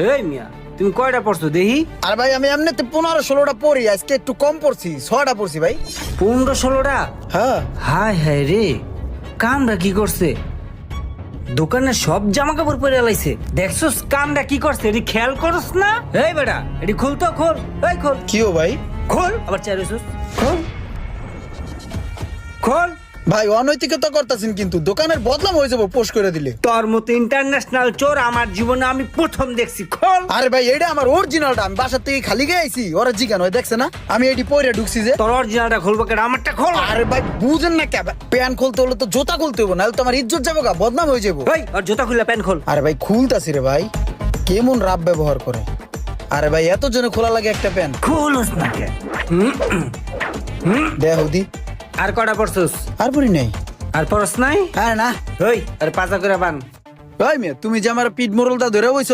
এই মিয়া তুমি কয়টা পড়ছো দেখি? আর ভাই আমি এমনিতে 15-16টা পড়ি, আজকে একটু কম পড়ছি, 6টা পড়ছি ভাই। 15-16টা? হ্যাঁ। হায় হায় রে, কামটা কি করছে? দোকানের সব জামা কাপড় পরে লাইছে। দেখছস কামটা কি করছে? এটি খেয়াল করস না? এই বেটা এটি খুল তো, খোল। এই খোল। কিও ভাই? খোল। আবার চাইছিস? খোল খোল। ভাই অনৈতিকতা করতেছেন কিন্তু, দোকানের বদনাম হয়ে যাবো পোস্ট করে দিলে। তোর মতো ইন্টারন্যাশনাল চোর আমার জীবনে আমি প্রথম দেখছি। খোল। আরে ভাই এটা আমার অরিজিনালটা, আমি বাসার থেকে খালি গিয়ে আইছি, ওরা জিগান হয় দেখছে না আমি এটি পরে ঢুকছি যে। তোর অরিজিনালটা খুলবো কেন? আমারটা খোল। আরে ভাই বুঝেন না কে, প্যান খুলতে হলে তো জুতা খুলতে হবো, নাহলে তো আমার ইজ্জত যাবো গা, বদনাম হয়ে যাবো। এই আর জুতা খুললে প্যান্ট খোল। আরে ভাই খুলতাছি রে ভাই, কেমন রাব ব্যবহার করে। আরে ভাই এত জনে খোলা লাগে একটা প্যান? খুলস না কে? দেহ দি। আর কটা পড়ছস? আর পড়ি নাই। আর পড়স নাই? হ্যাঁ না। ওই আরে পাজা করে বান। ভাই মিয়া তুমি যে আমার পিঠ মোরলটা ধরে বইছো,